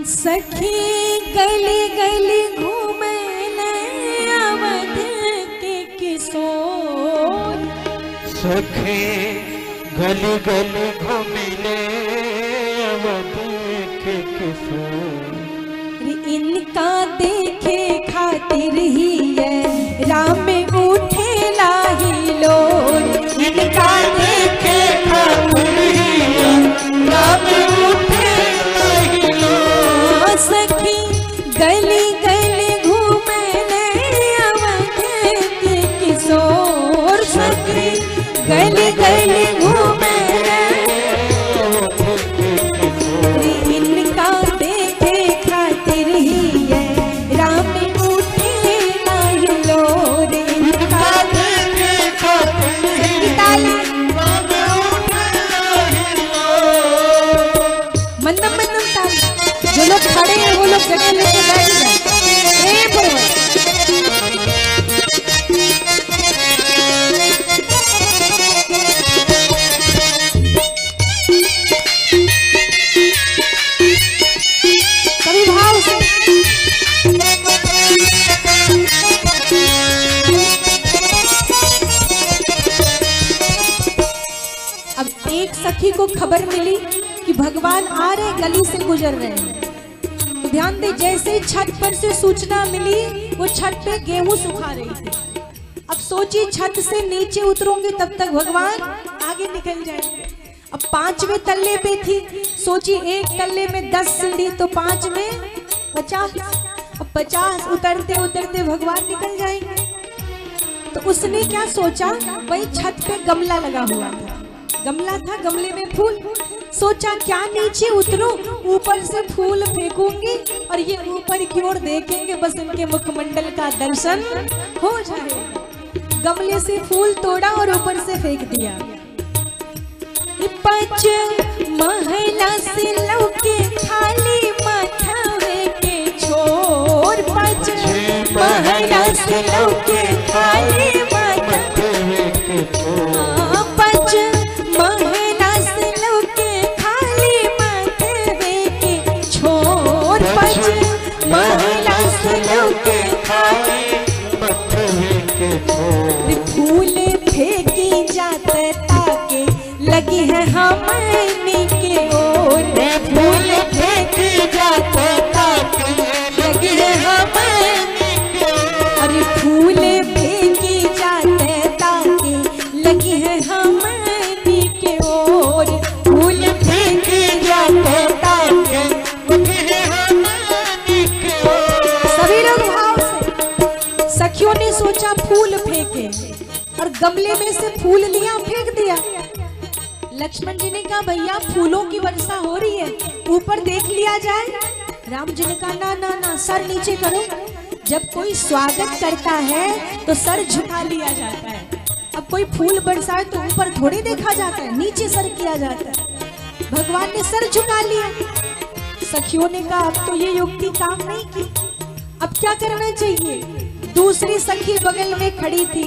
सखी गली गली घूमे अवध के किशोर। सखी गली गली घूमिले अवध के किशोर। इनका देखे खातिर ही है राम उठे लाही लोर। इनका देखे खातिर ही है राम उठे लाही लोर। सखी गली गली घूमे अवध के किशोर। सखी गली गली घूमे इनका देखे खातिर ही है राम उठे लाही लोर। इनका देखे खातिर राम उठे लाही लोर। मंदम मंदम ताल। जो लोग खड़े हैं वो लोग जगह लेके बैठ जाए। सभी भाव से अब एक सखी को खबर मिली कि भगवान आ रहे, गली से गुजर रहे हैं। तो ध्यान दे, जैसे छत पर से सूचना मिली वो छत पे गेहूं सुखा रही थी। अब सोची छत से नीचे उतरूंगी तब तक भगवान आगे निकल जाएंगे। अब 5वें तल्ले पे थी, सोची एक तल्ले में 10 सीढ़ी तो 5 में 50। अब 50 उतरते उतरते भगवान निकल जाएंगे। तो उसने क्या सोचा, वही छत पे गमला लगा हुआ था, गमला था, गमले में फूल। सोचा क्या नीचे उतरूं, ऊपर से फूल फेंकूंगी और ये ऊपर की ओर देखेंगे, बस इनके मुखमंडल का दर्शन हो जाएगा। गमले से फूल तोड़ा और ऊपर से फेंक दिया। 5 महला से लौके खाली माथावे के छोर। 5 महला से लौके खाली माथावे के छोर। 5 महला से लौके खाली माथावे के छोर। 5 महला से लौके खाली माथावे के छोर। फूल फेंकी जाते ताके लगी है हमनी के ओर। फूल फेंकी जाते ताके लगी है हमनी के ओर। अरे फूल फेंकी जाते ताके लगी है हमनी के ओर। फूल फेंकी जाते ताके लगी है हमनी के ओर। सभी लोग भाव से। सखियों ने सोचा फूल फेंके और गमले में से फूल लिया, फेंक दिया। लक्ष्मण जी ने कहा भैया फूलों की वर्षा हो रही है, ऊपर देख लिया जाए। राम जी ने कहा ना ना ना, सर नीचे करो। जब कोई स्वागत करता है तो सर झुका लिया जाता है। अब कोई फूल बरसाए तो ऊपर थोड़ी देखा जाता है, नीचे सर किया जाता है। भगवान ने सर झुका लिया। सखियों ने कहा अब तो ये युक्ति काम नहीं की, अब क्या करना चाहिए। दूसरी सखी बगल में खड़ी थी,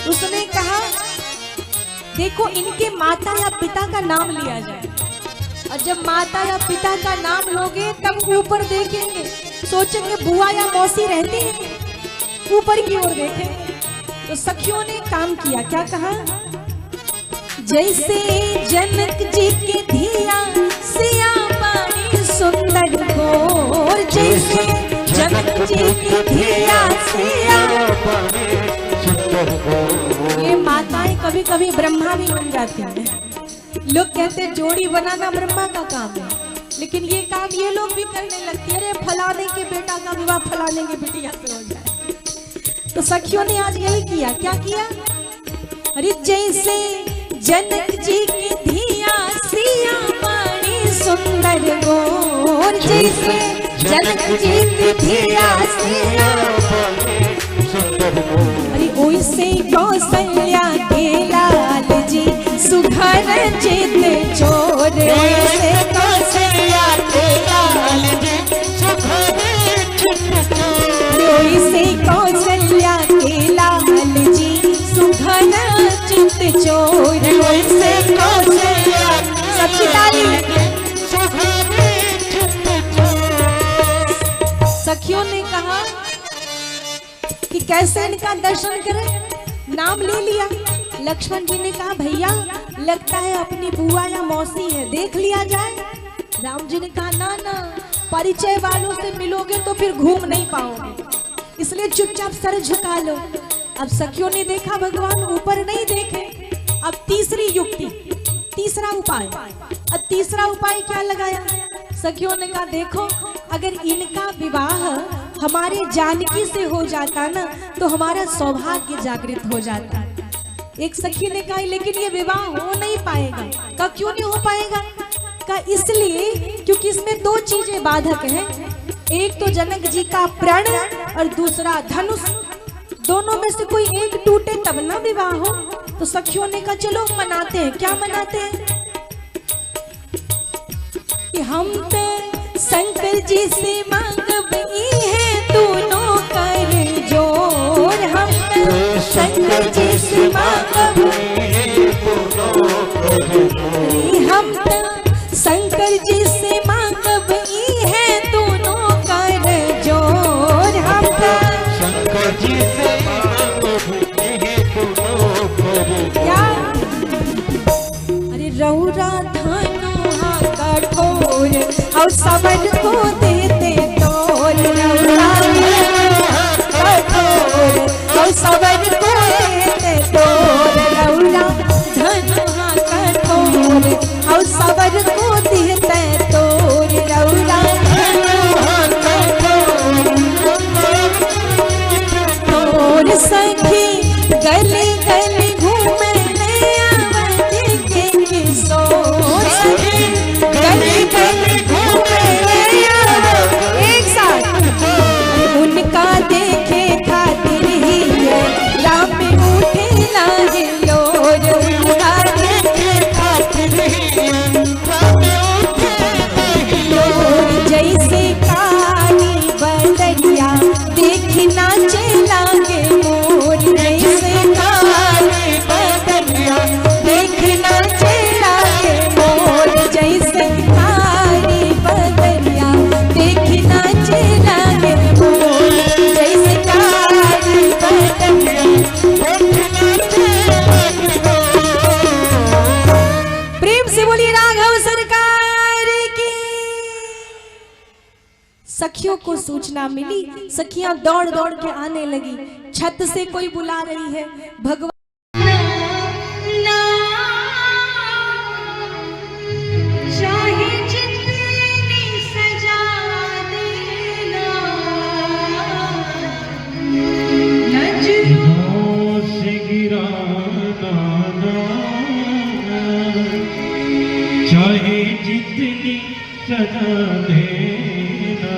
उसने कहा देखो इनके माता या पिता का नाम लिया जाए, और जब माता या पिता का नाम लोगे तब ऊपर देखेंगे, सोचेंगे बुआ या मौसी रहती है, ऊपर की ओर देखेंगे। तो सखियों ने काम किया, क्या कहा, जैसे जनक जी के धिया सिया बानी सुंदर गोर। जैसे जनक जी की धिया सिया बानी सुंदर गोर। ये माताएं कभी कभी ब्रह्मा भी बन जाती हैं। लोग कहते हैं जोड़ी बनाना ब्रह्मा का काम है, लेकिन ये काम ये लोग भी करने लगती है। अरे फलाने के बेटा का विवाह फलाने के बिटिया से हो जाए। तो सखियों ने आज यही किया, क्या किया, अरे जैसे जनक जी की धिया सिया बानी सुंदर गोर। जैसे जनक जी की धिया सिया बानी सुंदर गोर। अरे ओइसे कौशल्या के लाल जी सुघर चित चोर। ओइसे कौशल्या के लाल जी सुघर चित चोर। ओइसे कौशल्या के लाल जी सुघर चित चोर। ओइसे कौशल्या, सबकी ताली। सखियों ने कहा कि कैसे इनका दर्शन करें, नाम ले लिया। लक्ष्मण जी ने कहा भैया लगता है अपनी बुआ या मौसी है, देख लिया जाए। राम जी ने कहा ना ना, परिचय वालों से मिलोगे तो फिर घूम नहीं पाओगे, इसलिए चुपचाप सर झुका लो। अब सखियों ने देखा भगवान ऊपर नहीं देखे। अब तीसरी युक्ति, तीसरा उपाय। अब तीसरा उपाय क्या लगाया? सखियों ने कहा देखो अगर इनका विवाह हमारे जानकी से हो जाता ना तो हमारा सौभाग्य जागृत हो जाता। एक सखी ने कहा लेकिन ये विवाह हो नहीं पाएगा। कहा क्यों नहीं हो पाएगा? कहा इसलिए क्योंकि इसमें दो चीजें बाधक हैं, एक तो जनक जी का प्रण और दूसरा धनुष। दोनों में से कोई एक टूटे तब ना विवाह हो। तो सखियों ने कहा चलो मनाते हैं। क्या मनाते हैं? कि हम तो शंकर जी से मांगबई है दोनों कर जोर, हम तो शंकर जी से मांगबई है दोनों कर जोर, हम तो शंकर जी से मांगबई है दोनों कर जोर, हम तो शंकर जी से मांगबई है दोनों कर जोर। अरे रौरा धनुहा कठोर और सबर को देते तोर, रौरा कठोर और सबर को देते तोर, रौरा धनुहा कठोर और सबर को देते तोर, रौरा धनुहा कठोर। सखी गली गली घूमे गली गली घूमे एक साथ, उनका देखे खातिर ही है राम उठे लाहे लोर, उनका देखे खातिर ही है राम उठे लाहे लोर। जैसे काली बदरिया देखी नाचे लागे मोर, जैसे काली बदरिया देखी नाचे लागे मोर, जैसे काली बदरिया देखी नाचे लागे मोर, जैसे काली बदरिया देखी नाचे लागे मोर। प्रेम से बोलिए राघव सरकार की। सखियों को सूचना मिली, सखियां दौड़ दौड़ के आने लगी। छत से कोई बुला रही है भगवान चाहे जितनी सजा देना,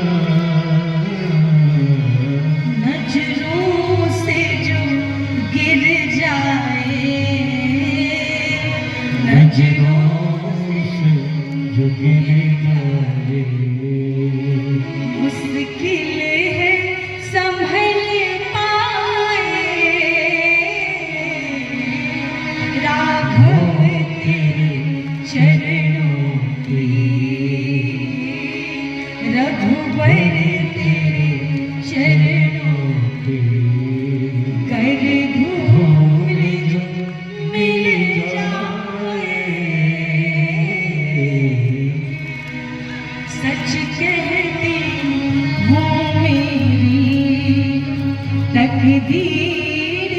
नजरों से जो गिर जाए, नजरों से जो गिर जाए, मुश्किल है संभल पाए, राघव तेरे चरणों की, रघुबर तेरे चरणों की, कर धूल जो मिल जाए, सच कहती हूँ मेरी तकदीर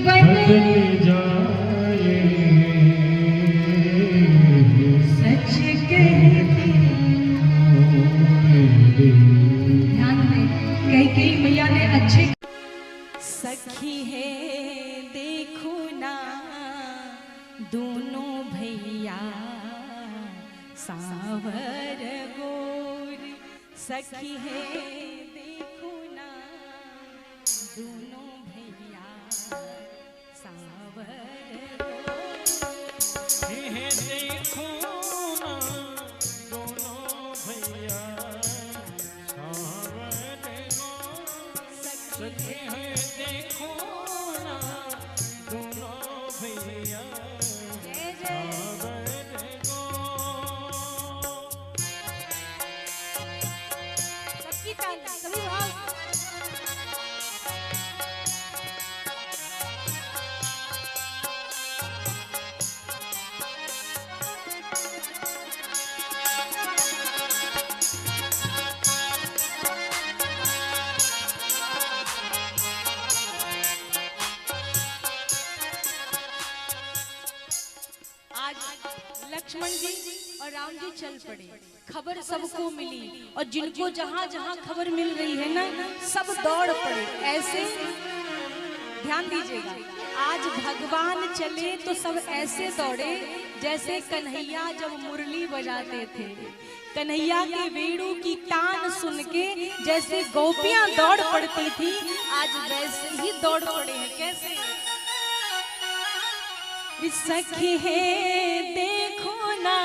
बदल जाए, सच कहती। ध्यान दें, कई मैया ने अच्छे सखी है देखो ना दोनों भैया सावर गोर, सखी है देखो ना दोनों भैया सावर गोर, है देखो ना दोनों भैया सावर गोर, सखी है देखो ना दोनों भैया सावर गोर। सबकी ताली, सभी भाव राम जी चल पड़े। खबर सबको मिली और जिनको जहां जहां खबर मिल रही है ना, सब दौड़ पड़े। ऐसे ध्यान दीजिएगा, आज भगवान चले तो सब ऐसे दौड़े जैसे कन्हैया जब मुरली बजाते थे। कन्हैया के वेणु की तान सुन के जैसे गोपियां दौड़ पड़ती थी, आज वैसे ही दौड़ पड़े हैं। कैसे? सखी है देखो ना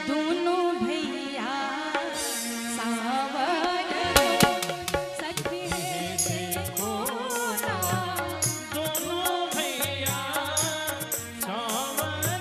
दोनों भैया सावन, सखी है देखो ना दोनों भैया सावन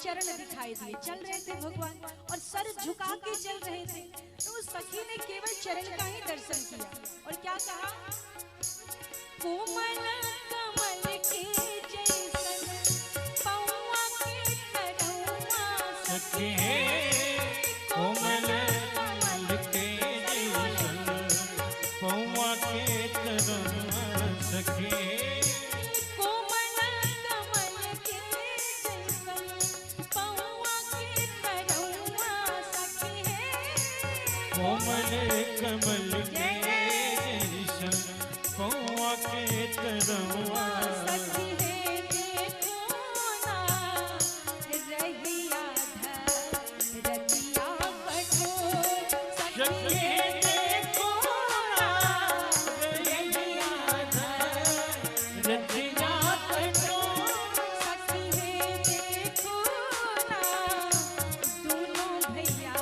चरण दिखाई दिए। चल रहे थे भगवान और सर झुका के चल रहे थे, तो उस सखी ने केवल चरण का ही दर्शन किया और क्या कहा? कोमल कमल के जैसन पौआ के तरौआ सखी कोमल कमल के जैसन पौआ के तरौआ सखी कोमल कमल के जैसन पौआ के तरौआ सखी है देखो ना रहिया रतिया कठोर, सखी है देखो ना रहिया रतिया कठोर, सखी है देखो ना दोनों भैया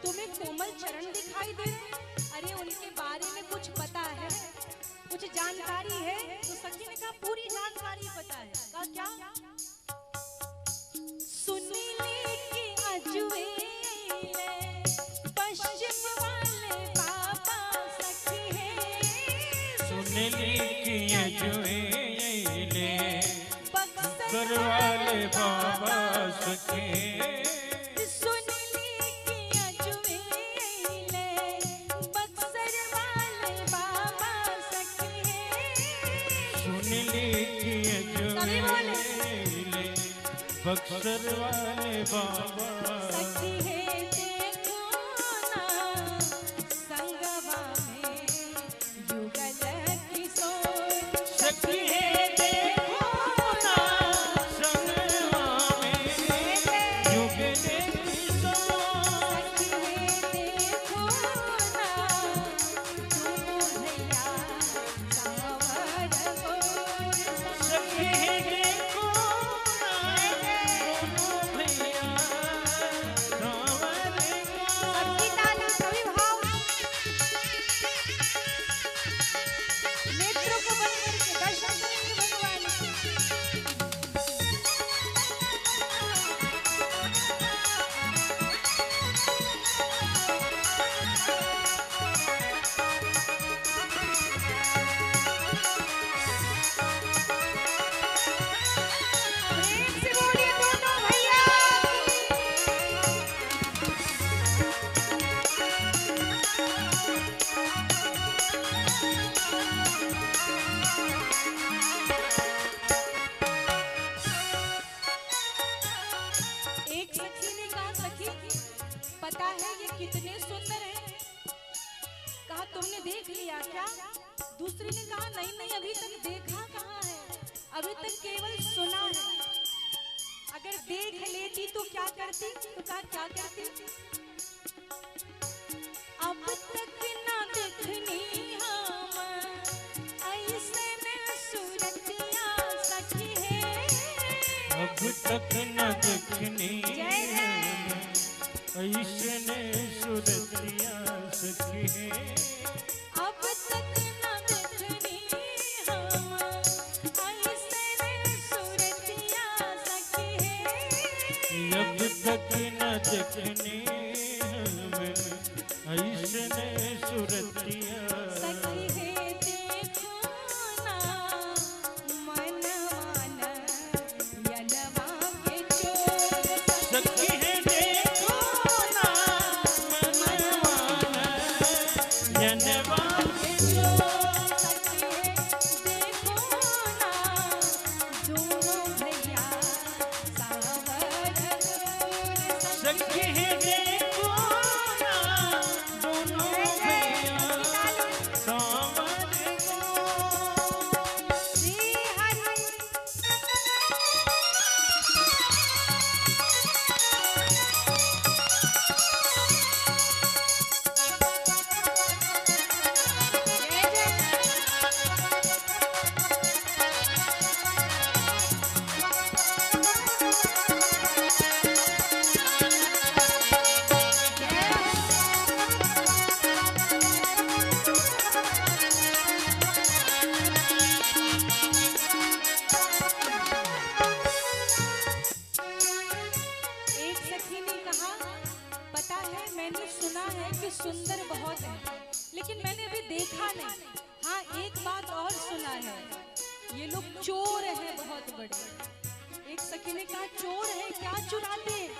तुम्हें कोमल चरण दिखाई दे रहे? अरे उनके बारे में कुछ पता है, कुछ जानकारी है? तो सखी ने कहा पूरी जानकारी पता है। कहा क्या? सुनीले के अजुए पश्चिम वाले बाबा सखी है, सुनीले के अजुए बक्सर वाले बाबा सखी बक्सर वाले बाबा सखी है देखो ना संगवा में युगल किशोर, सखी है देखो ना संगवा में युगल किशोर, सखी है देखो ना दोनों भैया सावर गोर, सखी है देखो ना दोनों भैया सावन तुमने देख लिया क्या? दूसरी ने कहा नहीं नहीं, अभी तक देखा कहाँ है, अभी तक केवल सुना है। अगर देख लेती तो क्या करती? तो कहा क्या करती? अब तक ना देखनी हम ऐसन सूरतिया सखी है। अब तक न देखनी ऐसने सूरतिया सखी है। अब तक ना देखनी हम ऐसन सूरतिया सखी है। अब तक न देखनी ऐसने सूरतिया सखी है देखो ना मनवाना यलवा के चोर। सखी है देखो ना मनवाना जनवा के चोर। सखी है देखो ना दोनों भैया सावर गोर। सखी है देखो ना दोनों भैया सावर श्री हरि एक सखी ने कहा, पता है मैंने सुना है कि सुंदर बहुत है, लेकिन मैंने अभी देखा नहीं। हाँ एक बात और सुना है, ये लोग चोर हैं बहुत बड़े। एक सखी ने कहा चोर है क्या चुराते हैं?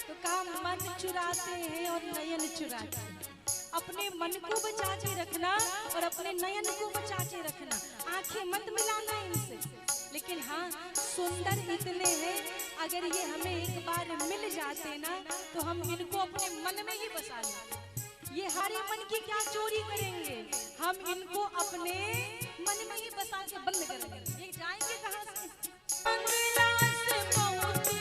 तो कहा मन चुराते हैं और नयन चुराते हैं। अपने मन को बचा के रखना और अपने नयन को बचा के रखना, आंखें मत मिलाना इनसे। लेकिन हाँ सुंदर इतने हैं, अगर ये हमें एक बार मिल जाते ना तो हम इनको अपने मन में ही बसा लें। ये हमारे मन की क्या चोरी करेंगे, हम इनको अपने मन में ही बसा के बंद करेंगे। ये जाएंगे कहाँ से? मंगला से मोती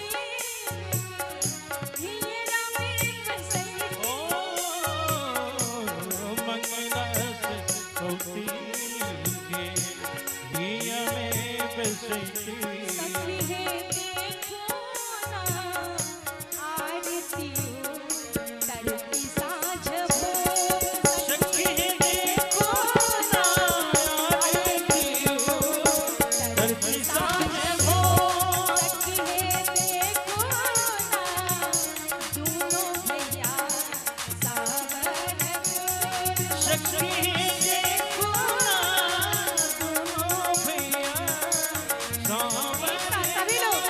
हीरा में बसई। मंगला से होती है हिया में बसती। सखी है देखो ना आरती तरती साँझ भोर। सखी है देखो ना आरती तरती साँझ भोर। सखी है देखो ना दोनों भैया सावर गोर। सखी है देखो ना दोनों भैया सावर सभी लोग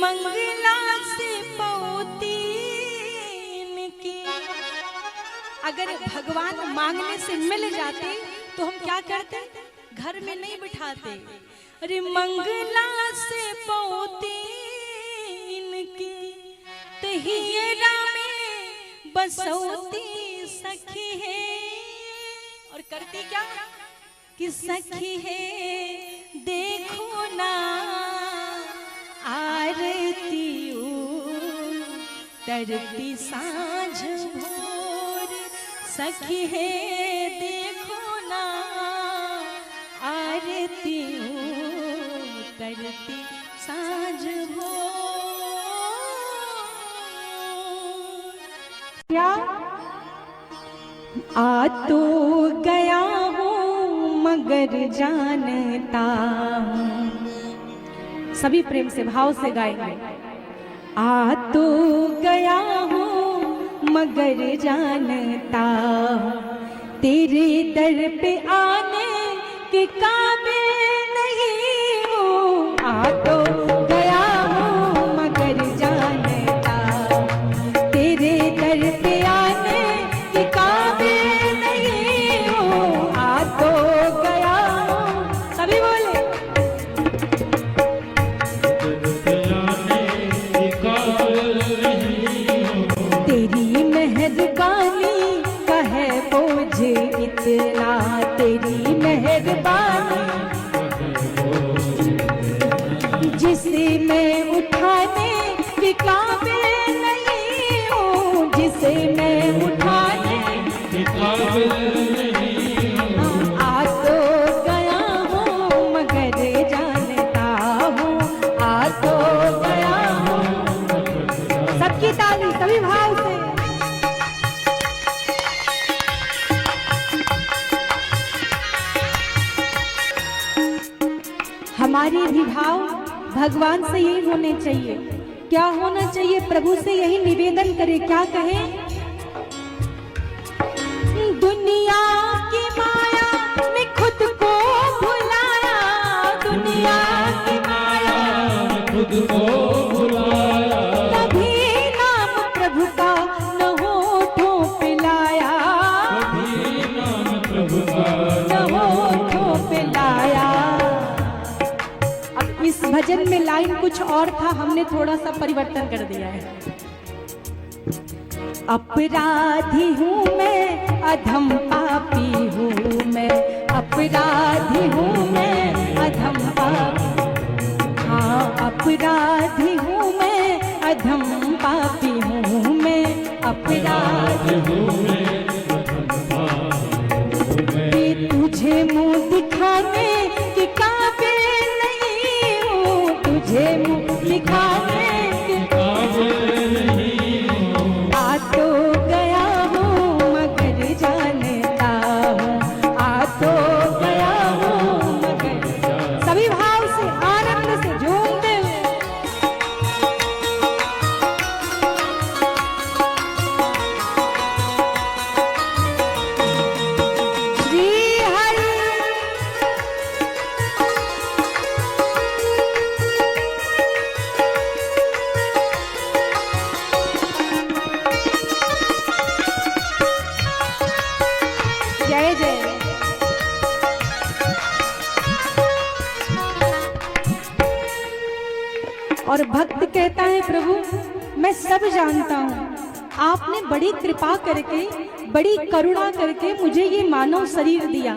मंगला से पौतीन की अगर भगवान मांगने से मिल जाते तो हम क्या करते? घर में नहीं बिठाते। अरे मंगला से पौतीन की तहियरा में बसौती सखी है। और करती क्या कि सखी है देखो ना आरती तरती साँझ भोर। सखी है देखो ना आरती करते साँझ हो। क्या आ तो गया हूँ मगर जानता हूँ, सभी प्रेम से भाव से गाएंगे। आ तो गया हूँ मगर जानता हूँ, तेरे दर पे आने के काबिल नहीं हूँ। आ तो गया हूँ मगर जानता हूँ, तेरे दर पे आने के काबिल नहीं हूँ। आ तो गया हूँ, सभी बोले। तेरी मेहरबानी का है बोझ इतना, तेरी मेहरबानी जिसे मैं उठाने के काबिल नहीं हूँ, जिसे मैं उठाने के काबिल नहीं हूँ। आ तो गया हूँ मगर जानता हूँ, आ तो गया हूँ। सबकी ताली सभी भाव से। हमारे भी भाव भगवान से यही होने चाहिए। क्या होना चाहिए? प्रभु से यही निवेदन करें। क्या कहें? दुनिया की माया में खुद को भुलाया, दुनिया की माया में खुद को भुलाया, कभी नाम प्रभु का न होठों पे लाया, कभी नाम प्रभु का न होठों पे लाया। अब इस भजन में लाइन कुछ और था, हमने थोड़ा सा परिवर्तन कर दिया है। अपराधी हूँ मैं, अधम पापी हूँ मैं, अपराधी हूँ मैं, अधम पापी। हाँ अपराधी हूँ मैं, अधम पापी हूँ मैं, अपराधी हूँ मैं, तुझे मुँह दिखाने के काबिल नहीं हूँ, तुझे मुँह दिखाने के काबिल नहीं हूँ। आ तो गया हूँ मगर जानता हूँ, आ तो गया हूँ मगर। सभी भाव से आनंद से झूमते हुए श्री हरि। जय जय। और भक्त कहता है प्रभु मैं सब जानता हूँ, आपने बड़ी कृपा करके, बड़ी करुणा करके मुझे ये मानव शरीर दिया,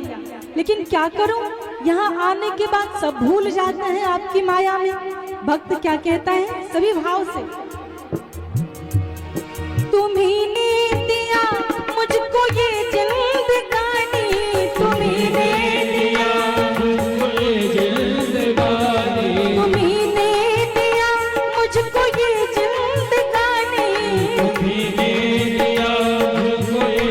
लेकिन क्या करूं, यहाँ आने के बाद सब भूल जाता है आपकी माया में। भक्त क्या कहता है? सभी भाव से। तुम्ही ने दिया मुझको ये जिंदगानी, तुम्ही ने दिया मुझको ये जिंदगानी, तुम्ही ने दिया मुझको ये जिंदगानी, तुम्ही ने दिया मुझको ये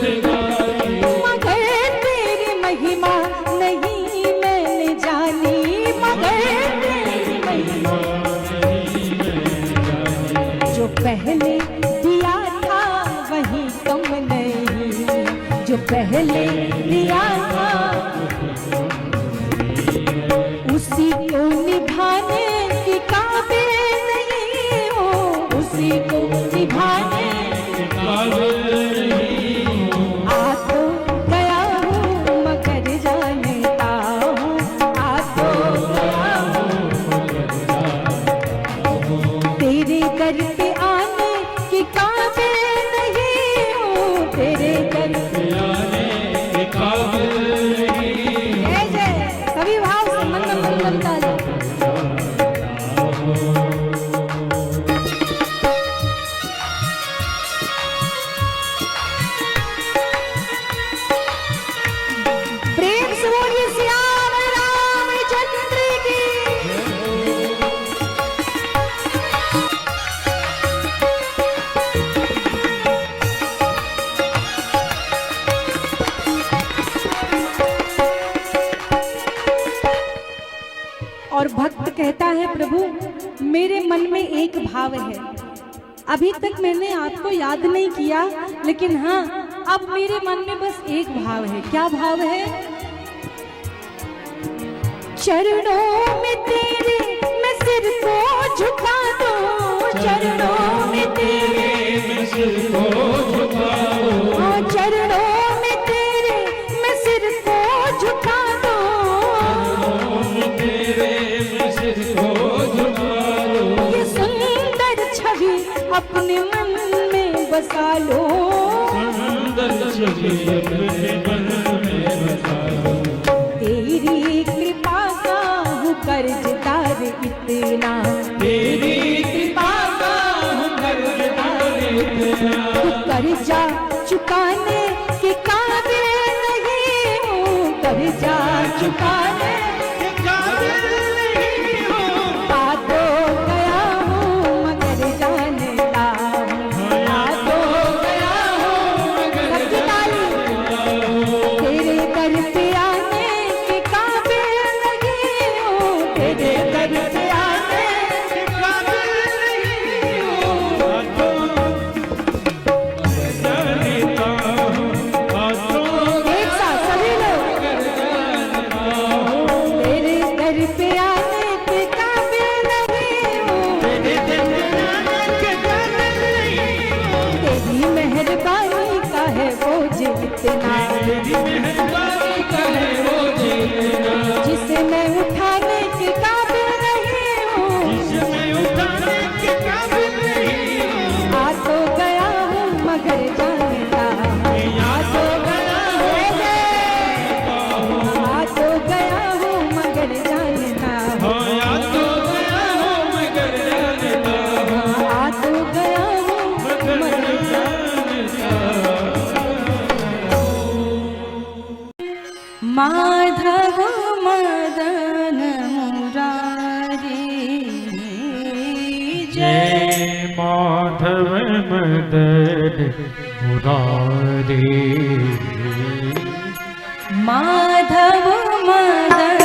जिंदगानी। मगर तेरी महिमा नहीं मैंने जानी, मगर तेरी महिमा नहीं मैंने जानी। जो पहले दिया था वही कम नहीं, जो पहले दिया था उसी को निभाने के काबिल नहीं हो, उसी को निभाने के काबिल नहीं हो। आ तो गया हूँ मगर जानता हूँ, आ तो गया हूँ मगर जानता हूँ, तेरे दर पे आने के काबिल नहीं हूँ, तेरे दर पे आने के काबिल नहीं। जय जय। सभी भाव से मंगल मंगल ताली। और भक्त कहता है प्रभु मेरे मन में एक भाव है, अभी तक मैंने आपको याद नहीं किया, लेकिन हाँ अब मेरे मन में बस एक भाव है। क्या भाव है? चरणों में तेरे मैं सिर को झुका दूं, चरणों में तेरे मैं सिर को झुका दूं, हाँ चरणों में तेरे मैं सिर को झुका दूं, तेरे मैं सिर को झुका दूं। ये सुंदर छवि अपने मन में बसा लो, सुंदर छवि अपने मन में बसा लो। तेरी कृपा का हूँ कर्जदार इतना, तेरी कृपा का हूँ कर्जदार इतना, तू कर्जा चुकाने के काबिल नहीं हूँ, कर्जा चुकाने के काबिल नहीं हूँ। आ तो गया हूँ मगर जानता हूँ, आ तो गया हूँ सबकी ताली। तेरे दर पे आने के काबिल नहीं हूँ, तेरे दर पे आने के काबिल नहीं हूँ। जानता हूँ, एक साथ सभी लोग, तेरे दर पे आने के काबिल नहीं हूँ, तेरे दर पे आने के काबिल नहीं हूँ। तेरी मेहरबानी का है बोझ इतना, तेरी मेहरबानी का है बोझ इतना, जिसे मैं उठाने के काबिल नहीं हूँ। जिसे मैं उठाने के काबिल नहीं हूँ। आ तो गया हूँ मगर जानता हूँ, आ तो गया हूँ, आ तो गया हूँ मगर जानता हूँ, हाँ, या तो गया हूँ मगर जानता हूँ, आ तो गया हूँ मगर माधव मदन मुरारी जय माधव मदन मुरारी, माधव मदन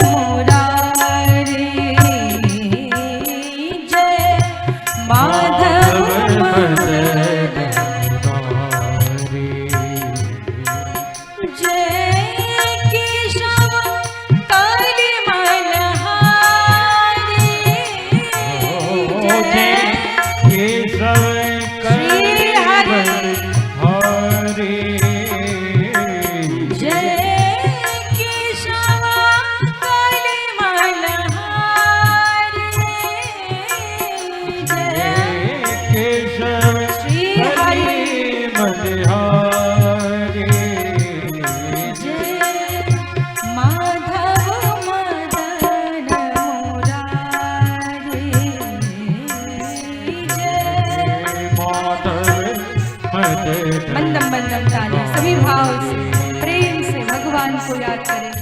मुरारी जय माधव मदन जय केशव काली मलहारी जय केशव श्री हरि हरे, जय केशव काली मलहारी जय केशव श्री हरि मलहारी, जय माधव मदन मुरारी जय माधव मदन बंदम बंदम ताली सभी भाव से प्रेम से भगवान को याद करें।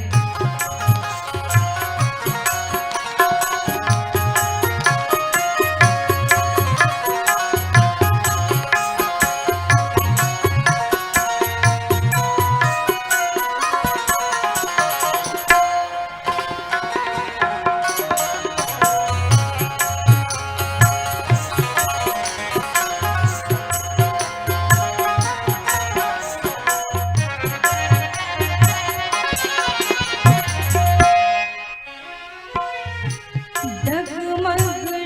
डगमग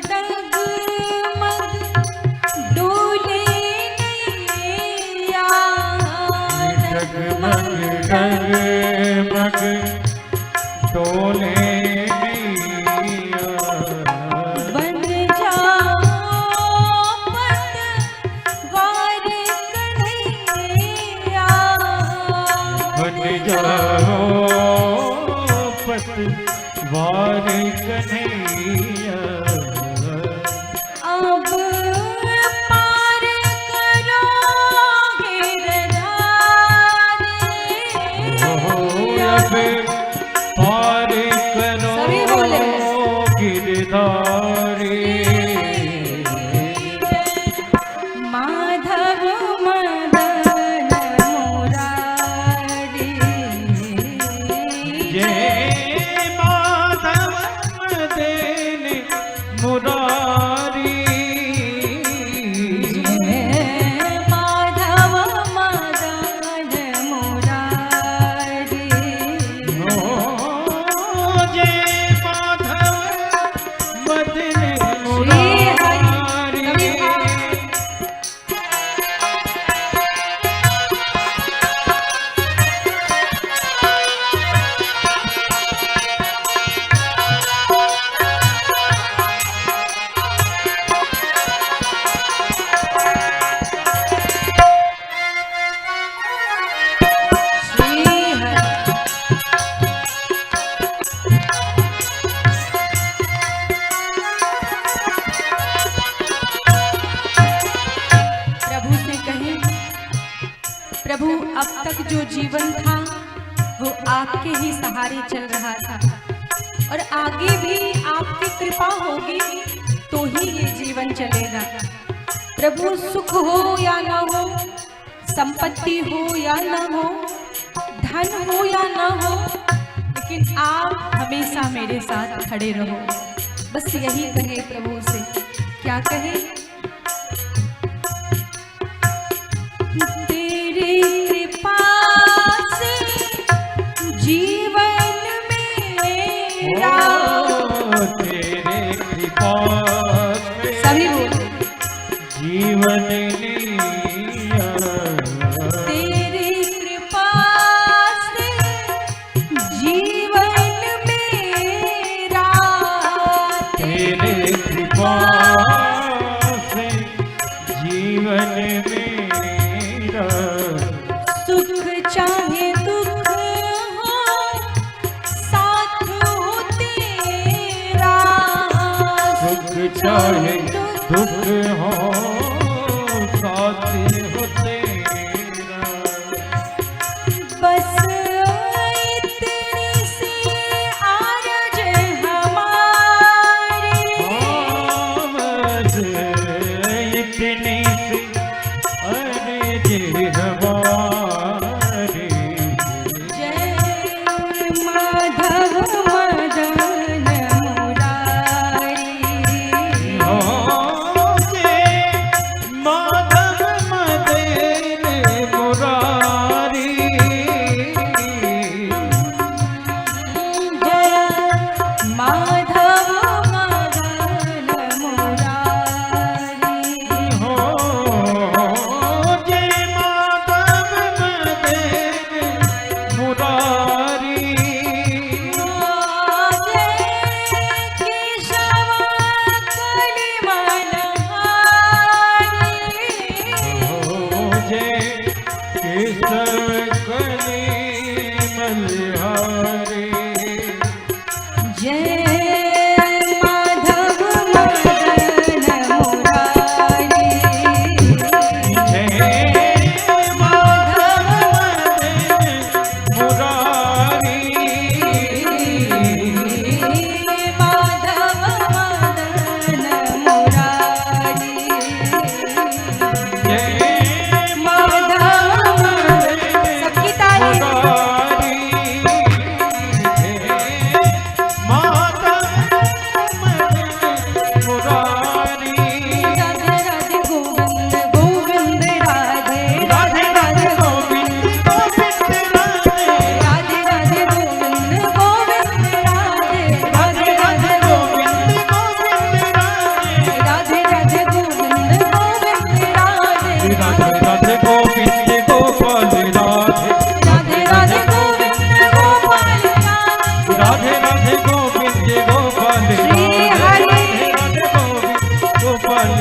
डगमग डोले नैया, डगमग डगमग डोले नैया, बन जाओ पतवार कन्हैया, बन जाओ पतवार कन्हैया, अब पार करो गिरधारी, अब पार करो सभी बोले। गिरधारी, माधव मदन मुरारी जय माधव प्रभु अब तक जो जीवन था वो आपके ही सहारे चल रहा था और आगे भी आपकी कृपा होगी तो ही ये जीवन चलेगा। प्रभु सुख हो या ना हो, संपत्ति हो या ना हो, धन हो या ना हो, लेकिन आप हमेशा मेरे साथ खड़े रहो। बस यही कहे प्रभु से। क्या कहे? तेरी कृपा से जीवन मेरा, तेरे कृपा से सभी बोलो जीवन लिया, तेरी कृपा से जीवन मेरा, तेरे कृपा से जीवन मेरा, सुख चाहे दुख हो साथ हो तेरा, सुख चाहे दुख हो साथी हो तेरा, बस इतनी सी आरज़ हमारी, बस इतनी सी अर्ज़ हमारी, जय माधव मदन मुरारी, माधव मदन मुरारी, जय माधव मदन मुरारी, हो जय माधव मदन मुरारी, जय केशव कलिमलहारी, हो जय केशव कली मल्हारी, जय माधव मदन मुरारी, जय माधव मदन मुरारी, माधव मदन मुरारी, जय माधव मदन, सबकी तारीफ। मुरारी, जय माधव मदन मुरारी, राधे राधे गोविंद गोविंद राधे, राधे राधे गोविंद गोविंद राधे, राधे राधे गोविंद गोविंद राधे, राधे राधे गोविंद गोविंद राधे, राधे राधे गोविंद गोविंद राधे, राधे राधे गोविंद गोपाल राधे, राधे राधे गोविंद गोपाल राधे, राधे राधे गोविंद गोपाल श्री हरि गोपाल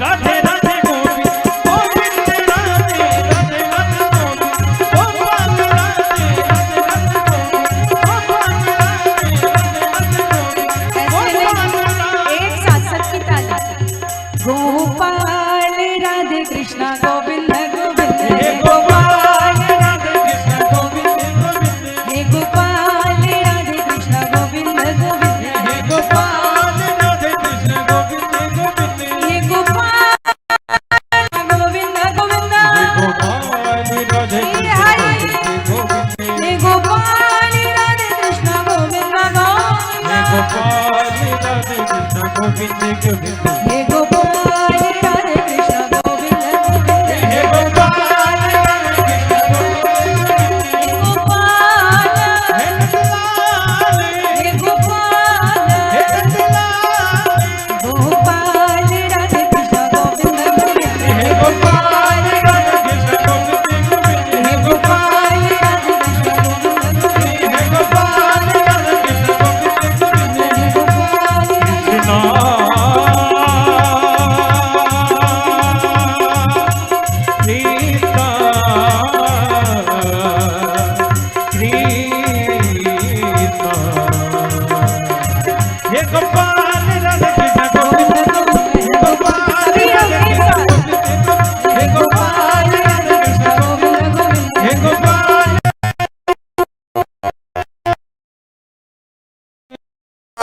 राधे, राधे गोविंद गोविंद राधे, राधे राधे गोविंद गोपाल राधे, राधे राधे गोविंद गोपाल राधे, राधे राधे गोविंद गोपाल राधे, एक साथ सबकी ताली। गोपाल राधे कृष्णा गोविंद गोविंद, हे गोपाल राधे कृष्ण गोविंद गोविंद, हे गोपाल राधे कृष्णा गोविंद गोविंद, हे गोपाल राधे कृष्ण गोविंद गोविंद, हे गोपाल गोविंद गोविंद, हे गोपाल राधे कृष्ण गोविंद गोविंद, हे गोपाल राधे कृष्णा गोविंद गोविंद, हे गोपाल राधे कृष्ण गोविंद गोविंद, हे गोपाल राधे कृष्णा गोविंद गोविंद, हे गोपाल राधे कृष्ण गोविंद गोविंद, हे गोपाल, हे नंदलाल, हे गोपाल, हे नंदलाल, गोपाल राधे कृष्णा गोविंद गोविंद, हे गोपाल राधे कृष्ण गोविंद गोविंद, हे गोपाल राधे कृष्णा गोविंद गोविंद, हे गोपाल राधे कृष्ण गोविंद गोविंद, हे गोपाल राधे कृष्णा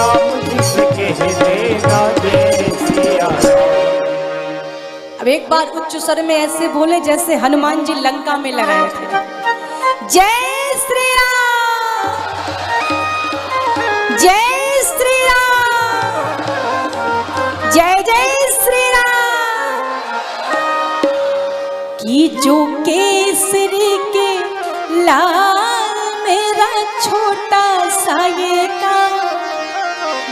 जिसके देना जय सिया राम। अब एक बार उच्च स्वर में ऐसे बोले जैसे हनुमान जी लंका में लगाए थे। जय श्री राम, जय श्री राम, जय जय श्री राम। कि जो केसरी के लाल मेरा छोटा सा ये काम,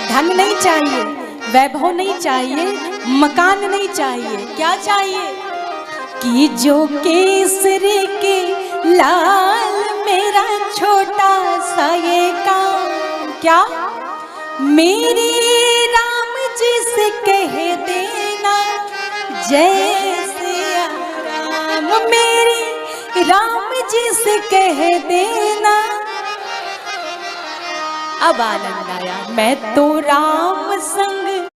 धन नहीं चाहिए, वैभव नहीं चाहिए, मकान नहीं चाहिए, क्या चाहिए? कि जो केसरी के लाल मेरा छोटा सा ये काम, क्या? मेरी राम जी से कह देना जय सिया राम, मेरी राम जी से कह देना। अब आनंद आया, मैं तो राम संग